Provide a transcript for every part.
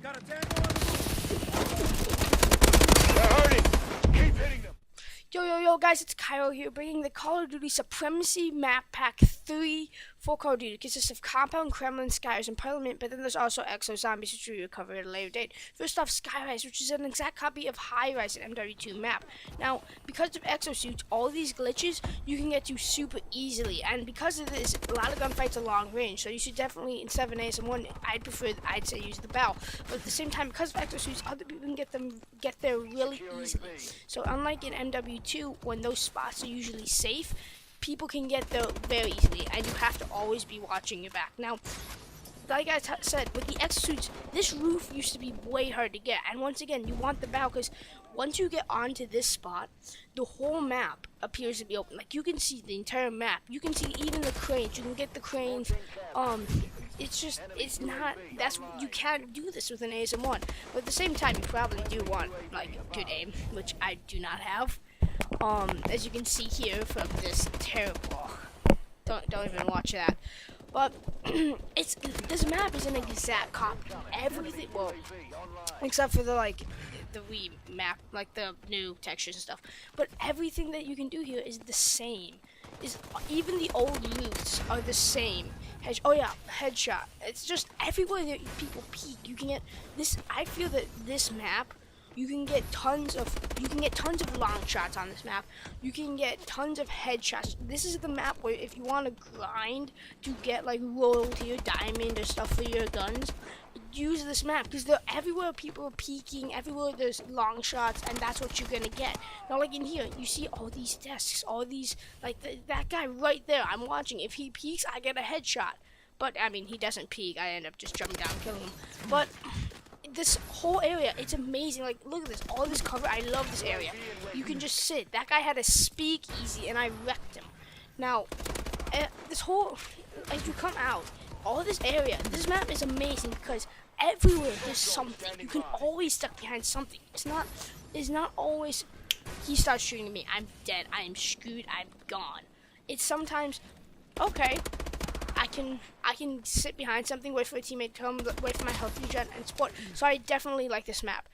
They're hurting. Keep hitting them. Yo guys, it's Cairo here, bringing the Call of Duty Supremacy Map Pack 3 for Call of Duty. It consists of Compound, Kremlin, Skyrise, and Parliament, but then there's also Exo Zombies, which we will cover at a later date. First off, Skyrise, which is an exact copy of High Rise in MW2 map. Now, because of exosuits, all these glitches you can get to super easily, and because of this, a lot of gunfights are long range, so you should definitely, instead of an ASM1, I'd say use the Bell. But at the same time, because of exosuits, other people can get there really easily. So unlike in MW2, when those spots are usually safe, people can get there very easily, and you have to always be watching your back. Now, like I said, with the exosuits, this roof used to be way hard to get, and once again, you want the bow, because once you get onto this spot, the whole map appears to be open. Like, you can see the entire map, you can see even the cranes, you can get the cranes. It's not, you can't do this with an ASM1, but at the same time, you probably do want, like, good aim, which I do not have. As you can see here from this terrible, don't even watch that. But this map is an exact copy of everything, well, except for the Wii map, like the new textures and stuff. But everything that you can do here is the same. Even the old routes are the same. Headshot. It's just everywhere that people peek. You can get this. I feel that this map, you can get tons of long shots on this map. You can get tons of headshots. This is the map where if you want to grind to get like royalty or diamond or stuff for your guns, use this map, because they're everywhere. People are peeking everywhere. There's long shots, and that's what you're gonna get. Now, like in here, you see all these desks, all these, like that guy right there. I'm watching. If he peeks, I get a headshot. But I mean, he doesn't peek. I end up just jumping down and killing him. But this whole area, it's amazing. Like, look at this, all this cover. I love this area. You can just sit. That guy had a speakeasy, and I wrecked him. Now, this whole, as you come out, all this area, this map is amazing because everywhere there's something. You can always stuck behind something. It's not always, he starts shooting at me, I'm dead, I am screwed, I'm gone. It's sometimes, okay, I can sit behind something, wait for a teammate to come, wait for my health regen, and support. So I definitely like this map.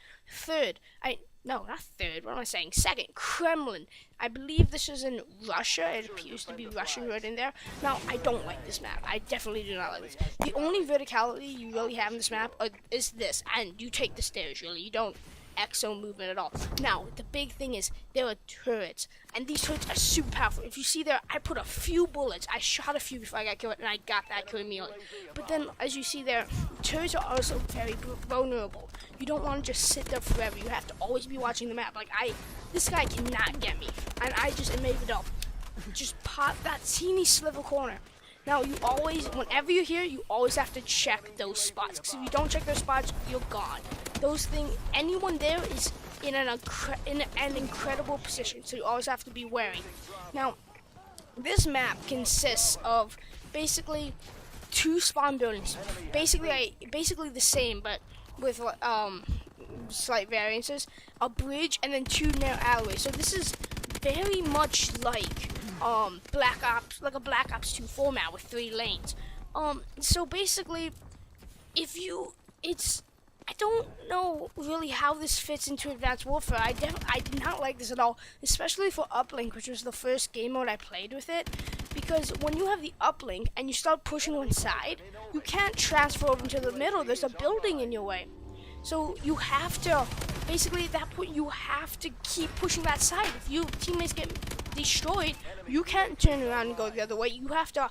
No, not third, what am I saying? Second, Kremlin. I believe this is in Russia. It appears to be Russian right in there. Now, I don't like this map. I definitely do not like this. The only verticality you really have in this map is this, and you take the stairs, really. You don't exo movement at all. Now, the big thing is there are turrets, and these turrets are super powerful. If you see there, I put a few bullets. I shot a few before I got killed, and I got that kill immediately. But then, as you see there, turrets are also very vulnerable. You don't want to just sit there forever. You have to always be watching the map. Like, this guy cannot get me, and I just made it up. Just pop that teeny sliver corner. Now, you always, whenever you're here, you always have to check those spots, because if you don't check those spots, you're gone. Those things, anyone there is in an incredible position, so you always have to be wary. Now, this map consists of basically 2 spawn buildings, basically the same, but with slight variances, a bridge, and then 2 narrow alleyways. So this is very much like Black Ops, like a Black Ops 2 format with 3 lanes. So basically, I don't know really how this fits into Advanced Warfare. I did not like this at all, especially for Uplink, which was the first game mode I played with it. Because when you have the uplink and you start pushing one side, you can't transfer over to the middle. There's a building in your way. So you have to, basically at that point, you have to keep pushing that side. If your teammates get destroyed, you can't turn around and go the other way. You have to,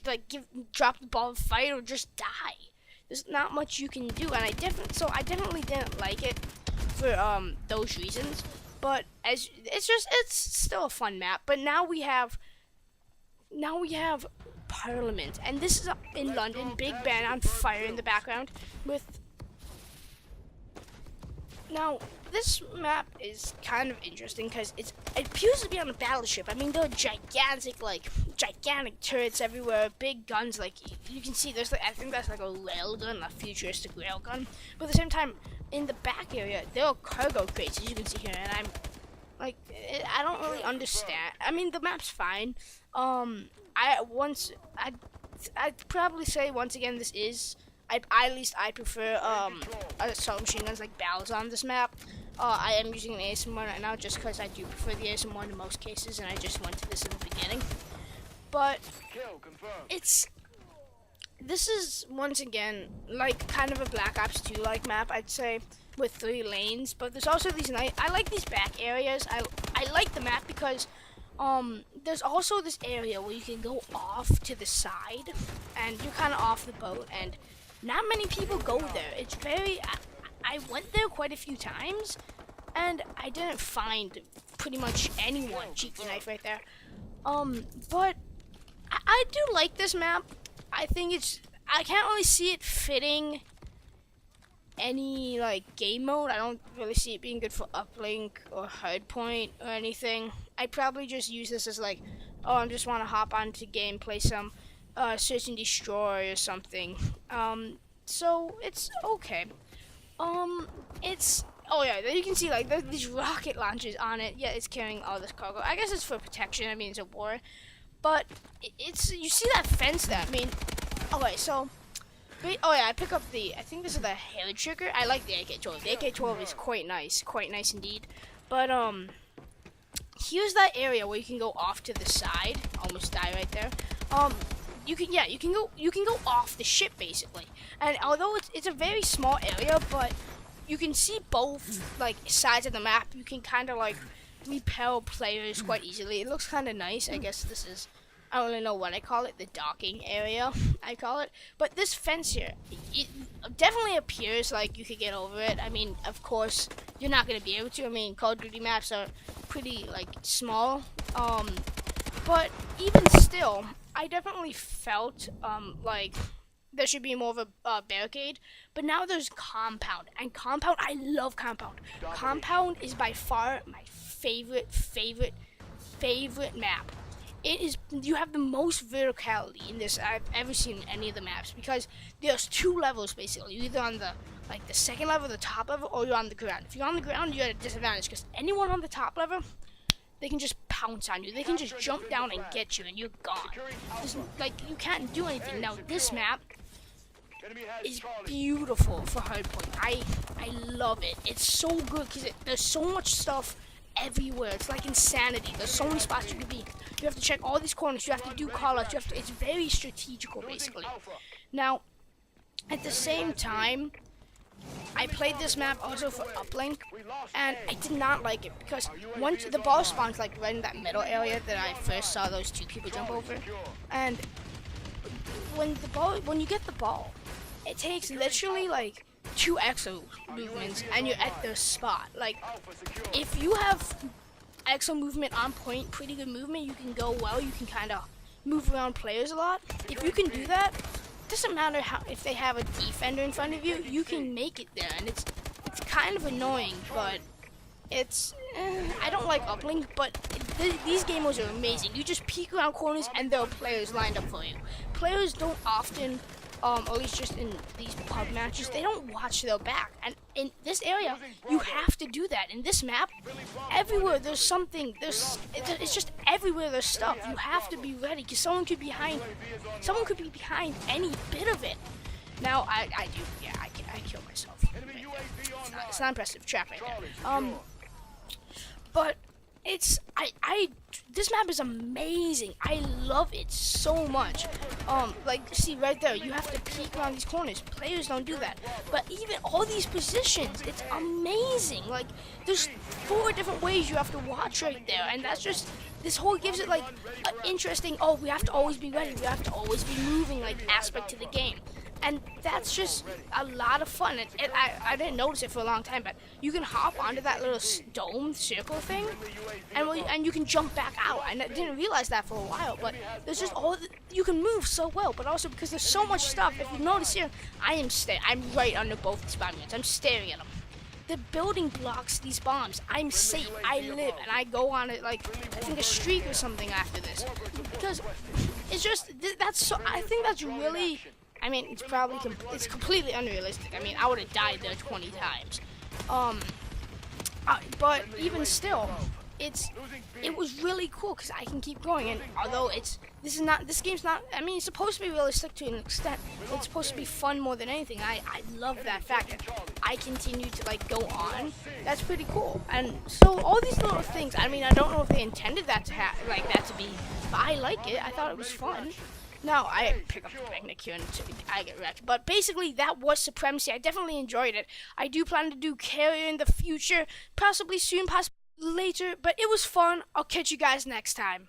like, drop the ball and fight or just die. There's not much you can do, and I definitely didn't like it for those reasons. But it's still a fun map. But now we have Parliament, and this is in London. Big Ben on fire in the background with. Now, this map is kind of interesting because it appears to be on a battleship. I mean, there are gigantic turrets everywhere, big guns. Like you can see, there's I think that's like a rail gun, a futuristic rail gun. But at the same time, in the back area, there are cargo crates, as you can see here, and I'm like, I don't really understand. I mean, the map's fine. I'd probably say once again, this is At least I prefer assault machine guns like barrels on this map. I am using an ASM one right now just because I do prefer the ASM one in most cases, and I just went to this in the beginning. But this is once again like kind of a Black Ops 2 like map, I'd say, with 3 lanes. But there's also these I like these back areas. I like the map because there's also this area where you can go off to the side, and you're kind of off the boat, and not many people go there. It's very. I went there quite a few times, and I didn't find pretty much anyone. Cheeky knife right there. But I do like this map. I think I can't really see it fitting any like game mode. I don't really see it being good for uplink or hardpoint or anything. I'd probably just use this as like, oh, I just want to hop onto game, play some search and destroy or something. So it's okay. Oh yeah, there you can see like there's these rocket launchers on it. Yeah, it's carrying all this cargo. I guess it's for protection. I mean, it's a war, but it's you see that fence there. I mean, okay, so. Oh yeah, I pick up I think this is the hair trigger. I like the AK-12. The AK-12 is quite nice indeed. But here's that area where you can go off to the side. Almost die right there. You can go off the ship basically. And although it's a very small area, but you can see both like sides of the map. You can kind of like repel players quite easily. It looks kind of nice. I guess this is. I don't really know what I call it, the docking area, I call it. But this fence here, it definitely appears like you could get over it. I mean, of course, you're not going to be able to. I mean, Call of Duty maps are pretty, like, small. But even still, I definitely felt, like, there should be more of a barricade. But now there's Compound. And Compound, I love Compound. Compound is by far my favorite map. It is, you have the most verticality in this I've ever seen in any of the maps, because there's 2 levels basically. You're either on the second level, the top level, or you're on the ground. If you're on the ground, you're at a disadvantage because anyone on the top level, they can just pounce on you. They can just jump down and get you, and you're gone. Like, you can't do anything. Now this map is beautiful for hardpoint. I love it. It's so good because there's so much stuff everywhere. It's like insanity. There's so many spots you can be. You have to check all these corners. You have to do call-outs. It's very strategical, basically. Now, at the same time, I played this map also for uplink, and I did not like it because once the ball spawns like right in that middle area that I first saw those 2 people jump over, and when you get the ball, it takes literally like 2 exo movements and you're at the spot. Like, if you have exo movement on point, pretty good movement, you can go well, you can kind of move around players a lot. If you can do that, doesn't matter if they have a defender in front of you, you can make it there. And it's kind of annoying, but it's I don't like uplink, but these game modes are amazing. You just peek around corners and there are players lined up for you. Players don't often, or at least just in these pub matches, they don't watch their back. And in this area, you have to do that. In this map, everywhere there's something. It's just everywhere there's stuff. You have to be ready because someone could be behind any bit of it. Now I kill myself. It's not impressive. Trap right there. But this map is amazing. I love it so much. Like, see right there, you have to peek around these corners. Players don't do that. But even all these positions, it's amazing. Like, there's 4 different ways you have to watch right there, and that's just, this whole gives it like an interesting, oh, we have to always be ready, we have to always be moving, like, aspect to the game. And that's just a lot of fun. I didn't notice it for a long time, but you can hop onto that little dome circle thing, and you can jump back out. I didn't realize that for a while, but there's just you can move so well. But also because there's so much stuff. If you notice here, I'm right under both these bomb units. I'm staring at them. The building blocks these bombs. I'm safe. I live, and I go on it like I think a streak or something after this, because it's just I think that's really. I mean, it's completely unrealistic. I mean, I would have died there 20 times. But even still, it was really cool because I can keep going. And although this game's not, I mean, it's supposed to be realistic to an extent. It's supposed to be fun more than anything. I love that fact that I continue to like go on. That's pretty cool. And so all these little things. I mean, I don't know if they intended that to to be, but I like it. I thought it was fun. Now I pick up the picnic here and I get wrecked. But basically, that was Supremacy. I definitely enjoyed it. I do plan to do Carrier in the future, possibly soon, possibly later. But it was fun. I'll catch you guys next time.